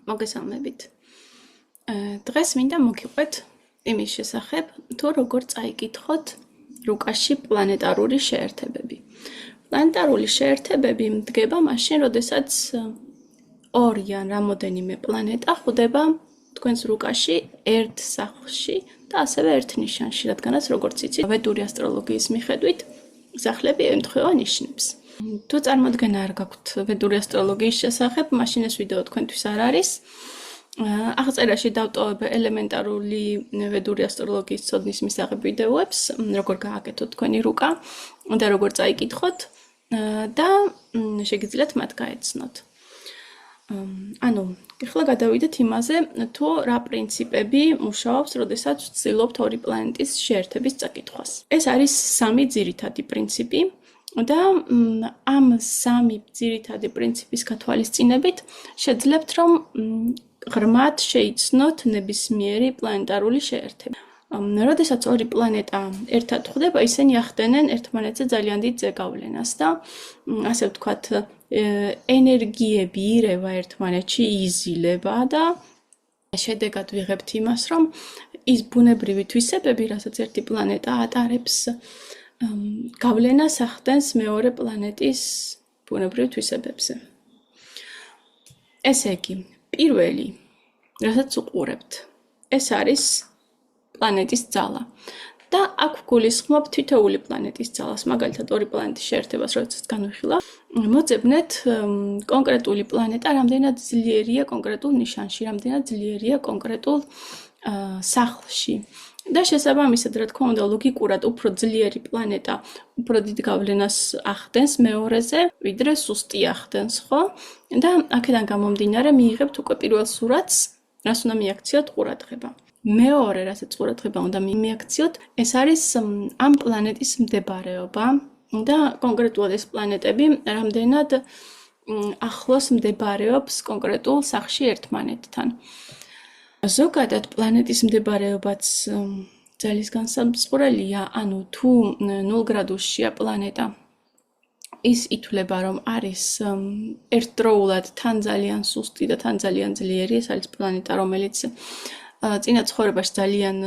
მოგესალმებით. დღეს მინდა მოგიყვეთ იმის შესახებ, თუ როგორ წაიკითხოთ რუკაში პლანეტარული შეერთებები. პლანეტარული შეერთებები მდგება მაშინ, როდესაც ორი ან რამოდენიმე პლანეტა ხვდება თქვენს რუკაში ერთ სახლში და ასევე ერთ ნიშანში, რადგანაც როგორც იცით, ვედური ასტროლოგიის მიხედვით სახლები ემთხვევა ნიშნებს. თუ წარმოდგენა არ გაქვთ ვედური ასტროლოგიის შესახებ, მაშინ ეს ვიდეო თქვენთვის არ არის. აღწერაში დავტოვებ ელემენტარული ვედური ასტროლოგიის ცოდნის მისაღებ ვიდეოებს, როგორ გააკეთოთ თქვენი რუკა და როგორ წაიკითხოთ და შეგიძლიათ მათ გაეცნოთ. ანუ, ახლა გადავიდეთ იმაზე, თუ რა პრინციპები მუშაობს, როდესაც ვცდილობთ ორი პლანეტის შეერთების წაკითხვას. ეს არის სამი ძირითადი პრინციპი. და ამ სამი ძირითადი პრინციპის გათვალისწინებით შეძლებთ, რომ ღრმად შეიცნოთ ნებისმიერი პლანეტარული შეერთება. როდესაც ორი პლანეტა ერთად ხვდება, ისინი ახდენენ ერთმანეთზე ძალიან დიდ ზეგავლენას და ასე ვთქვათ, ენერგიები ირევა ერთმანეთში, იზილება და შედეგად ვიღებთ იმას, რომ ის ბუნებრივი თვისებები, რასაც ერთი პლანეტა ატარებს, გავლენას ახდენს მეორე პლანეტის ბუნებრივ თვისებებზე. ესე იგი, პირველი, რასაც უყურებთ, ეს არის პლანეტის ძალა. და აქ გულისხმობ თითოეული პლანეტის ძალას, მაგალითად ორი პლანეტის შეერთებას, როდესაც განვიხილავ, მოძებნეთ კონკრეტული პლანეტა, რამდენად ძლიერია კონკრეტულ ნიშანში, რამდენად ძლიერია კონკრეტულ სახლში. და შესაბამისად, რა თქმა უნდა, ლოგიკურად უფრო ძლიერი პლანეტა უფრო დიდ გავლენას ახდენს მეორეზე, ვიდრე სუსტი ახდენს, ხო? და აქედან გამომდინარე, მიიღებთ უკვე პირველ სურათს, რას უნდა მიაქციოთ ყურადღება. მეორე, რასაც ყურადღება უნდა მიაქციოთ, ეს არის ამ პლანეტის მდებარეობა და კონკრეტულად ეს პლანეტები რამდენად ახლოს მდებარეობს კონკრეტულ სახლში ერთმანეთთან. ზოგადად პლანეტის მდებარეობაც ძალის განსაზღვრელია, ანუ თუ 0 გრადუსშია პლანეტა, ის ითვლება, რომ არის ერთდროულად თან ძალიან სუსტი და თან ძალიან ძლიერი, ეს არის პლანეტა, რომელიც წინა ცხოვრებაში ძალიან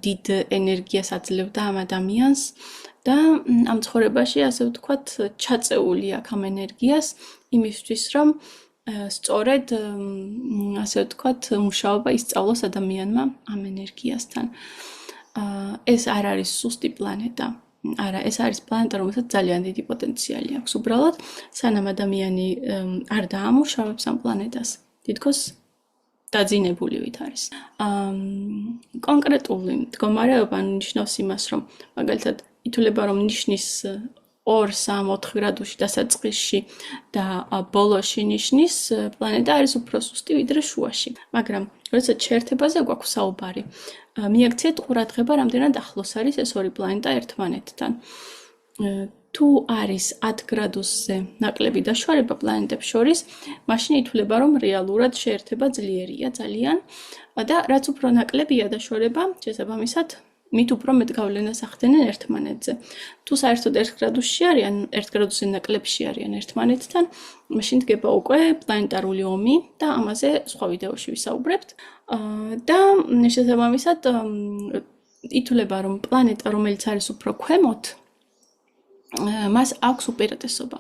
დიდ ენერგიას აძლევდა ამ ადამიანს და ამ ცხოვრებაში, ასე ვთქვათ, ჩაწეული აქვს ამ ენერგიას იმისთვის, რომ სწორედ, ასე ვთქვათ, მუშაობა ისწავლოს ადამიანმა ამ ენერგიასთან. ეს არ არის სუსტი პლანეტა. არა, ეს არის პლანეტა, რომელსაც ძალიან დიდი პოტენციალი აქვს. უბრალოდ, სანამ ადამიანი არ დაამუშავებს ამ პლანეტას, თითქოს დაძინებულივით არის. კონკრეტული მდგომარეობა ნიშნავს იმას, რომ მაგალითად ითვლება, რომ ნიშნის 2, 3, 4 გრადუსში დასაწყისში და ბოლოში ნიშნის პლანეტა არის უფრო სუსტი ვიდრე შუაში. მაგრამ, როდესაც შეერთებაზე გვაქვს საუბარი, მიაქციეთ ყურადღება, რამდენად ახლოს არის ეს ორი პლანეტა ერთმანეთთან. თუ არის 10 გრადუსზე ნაკლები დაშორება პლანეტებს შორის, მაშინ ითვლება, რომ რეალურად შეერთება ძლიერია ძალიან და რაც უფრო ნაკლებია დაშორება, შესაბამისად, მით უფრო მეტ გავლენას ახდენენ ერთმანეთზე. თუ საერთოდ 1 გრადუსში არიან, 1 გრადუსზე ნაკლებში არიან ერთმანეთთან, მაშინ დგება უკვე პლანეტარული ომი და ამაზე სხვა ვიდეოში ვისაუბრებთ. და შესაბამისად, ითვლება, რომ პლანეტა, რომელიც არის უფრო ქვემოთ, მას აქვს უპირატესობა.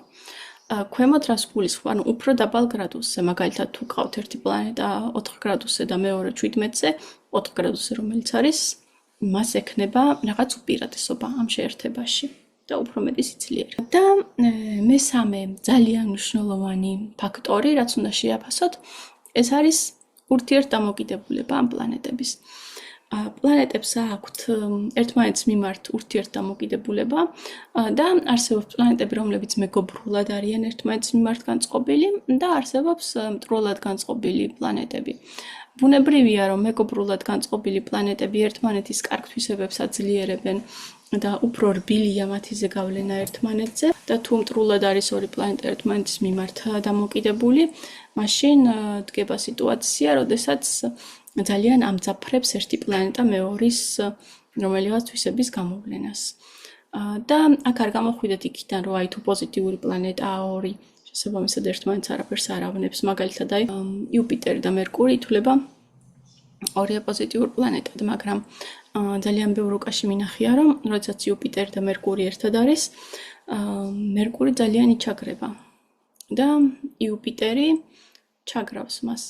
ქვემოთ რას გულისხმობ, ანუ უფრო დაბალ გრადუსზე, მაგალითად თუ გყავთ ერთი პლანეტა 4 გრადუსზე და მეორე 17-ზე, 4 გრადუსზე რომელიც არის, მას ექნება რაღაც უპირატესობა ამ შეერთებაში და უფრო მეტი სიძლიერე. და მესამე ძალიან მნიშვნელოვანი ფაქტორი, რაც უნდა შეაფასოთ, ეს არის ურთიერთდამოკიდებულება ამ პლანეტების. პლანეტებს აქვთ ერთმანეთის მიმართ ურთიერთდამოკიდებულება და არსებობს პლანეტები, რომლებიც მეგობრულად არიან ერთმანეთის მიმართ განწყობილი და არსებობს მტრულად განწყობილი პლანეტები. ბუნებრივია, რომ მეგობრულად განწყობილი პლანეტები ერთმანეთის კარგ თვისებებს აძლიერებენ და უფრო რბილია მათი ზეგავლენა ერთმანეთზე და თუ მტრულად არის ორი პლანეტა ერთმანეთის მიმართ დამოკიდებული, მაშინ დგება სიტუაცია, როდესაც ძალიან ამძაფრებს ერთი პლანეტა მეორის რომელიღაც თვისების გამოვლენას. და აქ არ გამოხვიდეთ იქიდან, რომ აი თუ პოზიტიური პლანეტაა ორი, შესაბამისად ერთმანეთს არაფერს არ ავნებს. მაგალითად, აი იუპიტერი და მერკური ითვლება ორია პოზიტიურ პლანეტად, მაგრამ ძალიან ბევრ უკაში მინახია, რომ როდესაც იუპიტერი და მერკური ერთად არის, მერკური ძალიან იჩაგრება და იუპიტერი ჩაგრავს მას.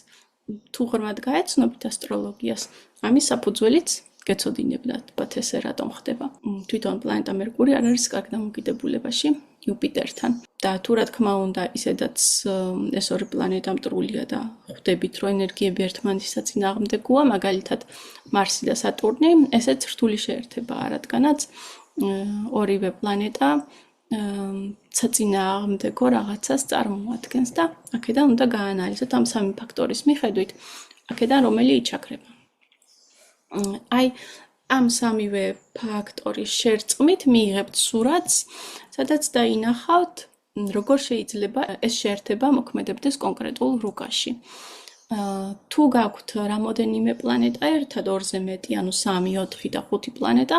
თუ ღრმად გაეცნობით ასტროლოგიას, ამის საფუძველიც გეცოდინებდათ, ბათ ესე რატომ ხდება. თვითონ პლანეტა მერკური არ არის კარგ დამოკიდებულებაში იუპიტერთან. და თუ რა თქმა უნდა, ისედაც ეს ორი პლანეტა მტრულია და ხვდებით, რომ ენერგიები ერთმანეთის საწინააღმდეგოა, მაგალითად მარსი და სატურნი, ესეც რთული შეერთებაა, რადგანაც ორივე პლანეტა საწინააღმდეგო რაღაცას წარმოადგენს და აქედან უნდა გაანალიზოთ ამ სამი ფაქტორის მიხედვით, აქედან რომელი იჩაგრება. აი ამ სამივე ფაქტორის შერწყმით მიიღებთ სურათს, სადაც დაინახავთ, როგორ შეიძლება ეს შეერთება მოქმედებდეს კონკრეტულ რუკაში. თუ გაქვთ რამოდენიმე პლანეტა ერთად, 2-ზე მეტი, ანუ 3, 4 და 5 პლანეტა,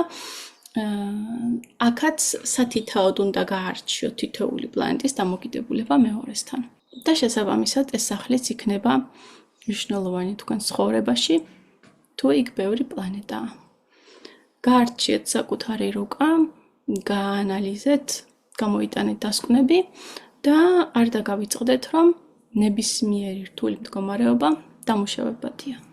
აქაც სათითაოდ უნდა გაარჩიოთ თითოეული პლანეტის დამოკიდებულება მეორესთან. და შესაბამისად ეს სახლიც იქნება მნიშვნელოვანი თქვენ ცხოვრებაში, თუ იქ ბევრი პლანეტაა. გაარჩიეთ საკუთარი რუკა, გაანალიზეთ, გამოიტანეთ დასკვნები და არ დაგავიწყდეთ, რომ ნებისმიერი რთული მდგომარეობა დამუშავებადია.